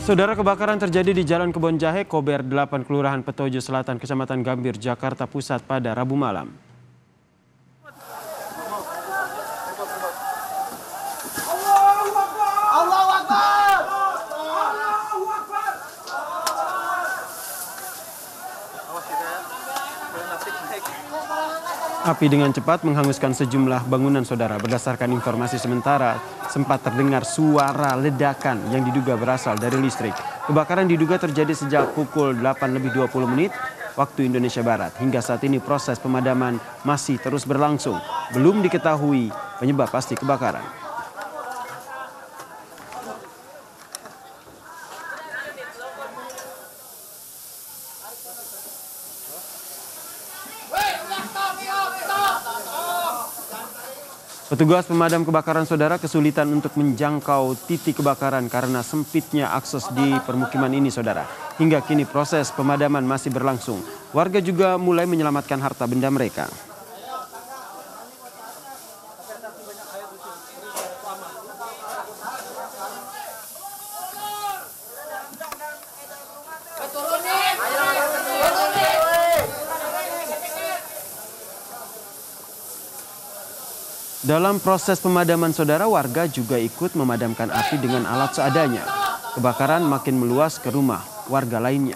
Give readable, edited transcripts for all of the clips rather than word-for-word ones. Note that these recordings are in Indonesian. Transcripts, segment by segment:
Saudara, kebakaran terjadi di Jalan Kebon Jahe, Kober 8, Kelurahan Petojo Selatan, Kecamatan Gambir, Jakarta Pusat pada Rabu malam. Api dengan cepat menghanguskan sejumlah bangunan, saudara. Berdasarkan informasi sementara, sempat terdengar suara ledakan yang diduga berasal dari listrik. Kebakaran diduga terjadi sejak pukul 8:20 waktu Indonesia Barat. Hingga saat ini proses pemadaman masih terus berlangsung. Belum diketahui penyebab pasti kebakaran. Petugas pemadam kebakaran, saudara, kesulitan untuk menjangkau titik kebakaran karena sempitnya akses di permukiman ini, saudara. Hingga kini proses pemadaman masih berlangsung. Warga juga mulai menyelamatkan harta benda mereka. Dalam proses pemadaman, saudara, warga juga ikut memadamkan api dengan alat seadanya. Kebakaran makin meluas ke rumah warga lainnya.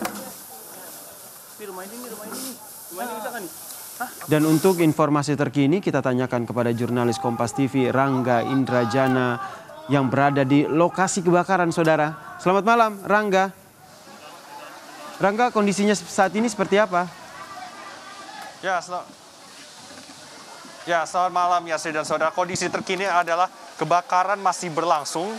Dan untuk informasi terkini kita tanyakan kepada jurnalis Kompas TV Rangga Indrajana yang berada di lokasi kebakaran, saudara. Selamat malam, Rangga. Rangga, kondisinya saat ini seperti apa? Selamat malam Yasir dan saudara. Kondisi terkini adalah kebakaran masih berlangsung.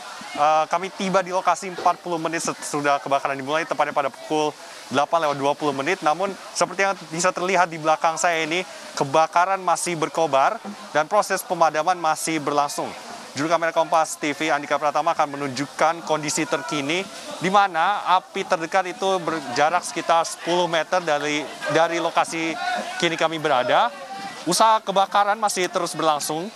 Kami tiba di lokasi 40 menit sesudah kebakaran dimulai, tepatnya pada pukul 8:20. Namun seperti yang bisa terlihat di belakang saya ini, kebakaran masih berkobar dan proses pemadaman masih berlangsung. Juru kamera Kompas TV Andika Pratama akan menunjukkan kondisi terkini di mana api terdekat itu berjarak sekitar 10 meter dari lokasi kini kami berada. Usaha kebakaran masih terus berlangsung.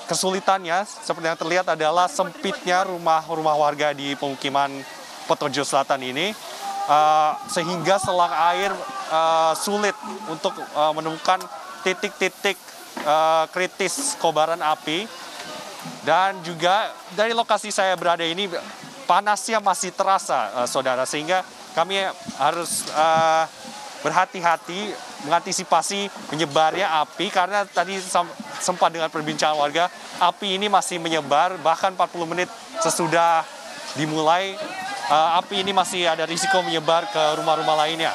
Kesulitannya seperti yang terlihat adalah sempitnya rumah-rumah warga di pemukiman Petojo Selatan ini, sehingga selang air sulit untuk menemukan titik-titik kritis kobaran api. Dan juga dari lokasi saya berada ini panasnya masih terasa, saudara, sehingga kami harus berhati-hati mengantisipasi menyebarnya api, karena tadi sempat dengan perbincangan warga, api ini masih menyebar bahkan 40 menit sesudah dimulai. Api ini masih ada risiko menyebar ke rumah-rumah lainnya.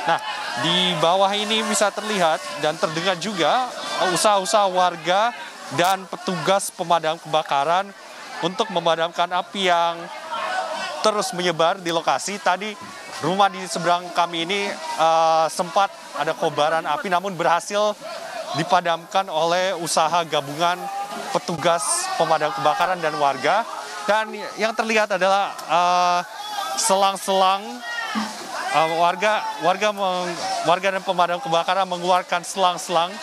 Nah, di bawah ini bisa terlihat dan terdengar juga usaha-usaha warga dan petugas pemadam kebakaran untuk memadamkan api yang terus menyebar di lokasi. Tadi rumah di seberang kami ini sempat ada kobaran api, namun berhasil dipadamkan oleh usaha gabungan petugas pemadam kebakaran dan warga. Dan yang terlihat adalah selang-selang warga dan pemadam kebakaran mengeluarkan selang-selang.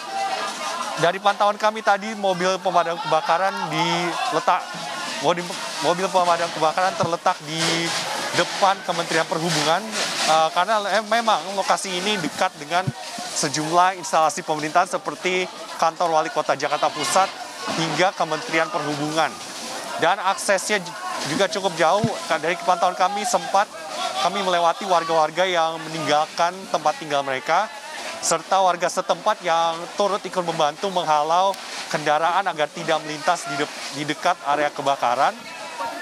Dari pantauan kami tadi, mobil pemadam kebakaran mobil pemadam kebakaran terletak di depan Kementerian Perhubungan, karena memang lokasi ini dekat dengan sejumlah instalasi pemerintahan seperti kantor Wali Kota Jakarta Pusat hingga Kementerian Perhubungan. Dan aksesnya juga cukup jauh. Dari pantauan kami sempat kami melewati warga-warga yang meninggalkan tempat tinggal mereka, serta warga setempat yang turut ikut membantu menghalau kendaraan agar tidak melintas di dekat area kebakaran.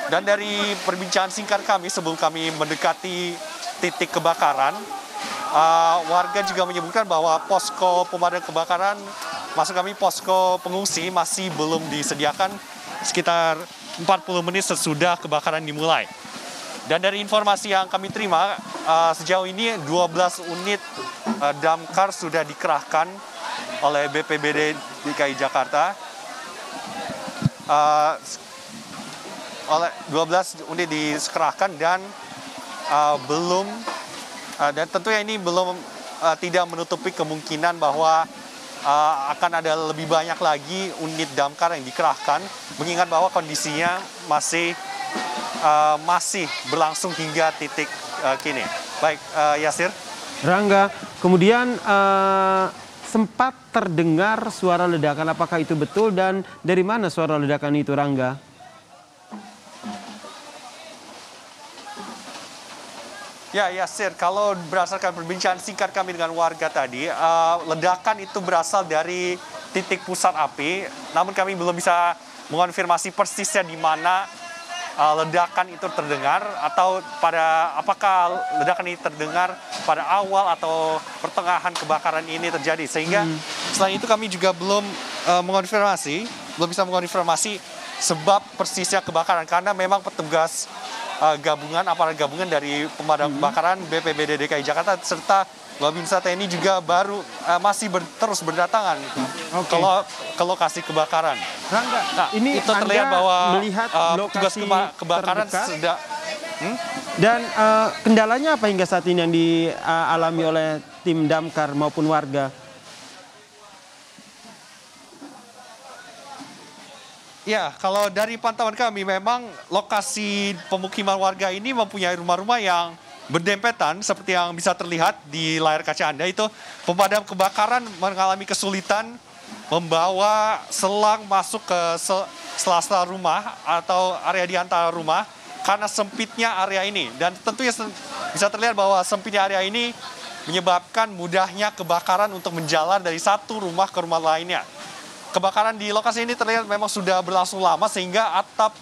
Dan dari perbincangan singkat kami sebelum kami mendekati titik kebakaran, warga juga menyebutkan bahwa posko pemadam kebakaran, maksud kami posko pengungsi, masih belum disediakan sekitar 40 menit sesudah kebakaran dimulai. Dan dari informasi yang kami terima, sejauh ini 12 unit damkar sudah dikerahkan oleh BPBD DKI Jakarta. Oleh 12 unit dikerahkan dan dan tentunya ini belum tidak menutupi kemungkinan bahwa akan ada lebih banyak lagi unit damkar yang dikerahkan, mengingat bahwa kondisinya masih masih berlangsung hingga titik kini. Baik, Yasir. Rangga, kemudian sempat terdengar suara ledakan, apakah itu betul dan dari mana suara ledakan itu, Rangga? Ya, Yasir, kalau berdasarkan perbincangan singkat kami dengan warga tadi, ledakan itu berasal dari titik pusat api, namun kami belum bisa mengonfirmasi persisnya di mana ledakan itu terdengar atau apakah ledakan ini terdengar pada awal atau pertengahan kebakaran ini terjadi. Sehingga selain itu kami juga belum bisa mengonfirmasi sebab persisnya kebakaran karena memang petugas aparat gabungan dari pemadam kebakaran BPBD DKI Jakarta serta Babinsa TNI juga masih terus berdatangan ke lokasi kebakaran. Rangga, nah, ini itu terlihat bahwa melihat petugas kebakaran sudah dan kendalanya apa hingga saat ini yang dialami oleh tim damkar maupun warga? Ya, kalau dari pantauan kami memang lokasi pemukiman warga ini mempunyai rumah-rumah yang berdempetan seperti yang bisa terlihat di layar kaca Anda itu. Pemadam kebakaran mengalami kesulitan membawa selang masuk ke sela-sela rumah atau area di antara rumah karena sempitnya area ini. Dan tentunya bisa terlihat bahwa sempitnya area ini menyebabkan mudahnya kebakaran untuk menjalar dari satu rumah ke rumah lainnya. Kebakaran di lokasi ini terlihat memang sudah berlangsung lama sehingga atap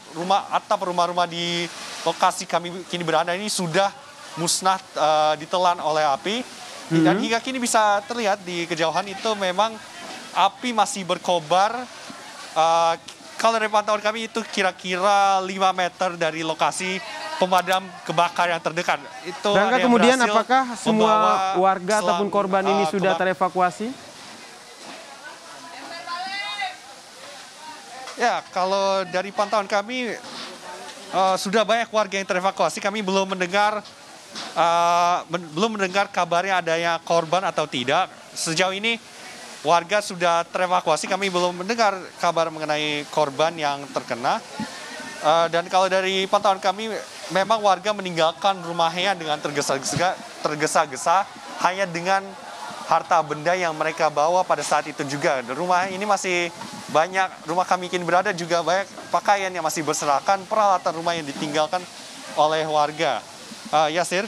rumah-rumah di lokasi kami kini berada ini sudah musnah ditelan oleh api. Dan hingga kini bisa terlihat di kejauhan itu memang api masih berkobar. Kalau dari pantauan kami itu kira-kira 5 meter dari lokasi pemadam kebakaran yang terdekat. Dan kemudian apakah semua warga ataupun korban ini sudah terevakuasi? Ya, kalau dari pantauan kami sudah banyak warga yang terevakuasi. Kami belum mendengar kabarnya adanya korban atau tidak. Sejauh ini warga sudah terevakuasi. Kami belum mendengar kabar mengenai korban yang terkena. Dan kalau dari pantauan kami, memang warga meninggalkan rumahnya dengan tergesa-gesa hanya dengan harta benda yang mereka bawa pada saat itu juga. Rumah ini masih banyak, rumah kami kini berada juga banyak pakaian yang masih berserakan, peralatan rumah yang ditinggalkan oleh warga. Yasir?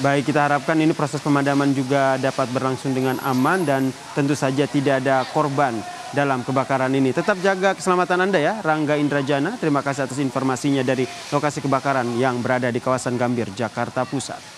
Baik, kita harapkan ini proses pemadaman juga dapat berlangsung dengan aman dan tentu saja tidak ada korban dalam kebakaran ini. Tetap jaga keselamatan Anda ya, Rangga Indrajana. Terima kasih atas informasinya dari lokasi kebakaran yang berada di kawasan Gambir, Jakarta Pusat.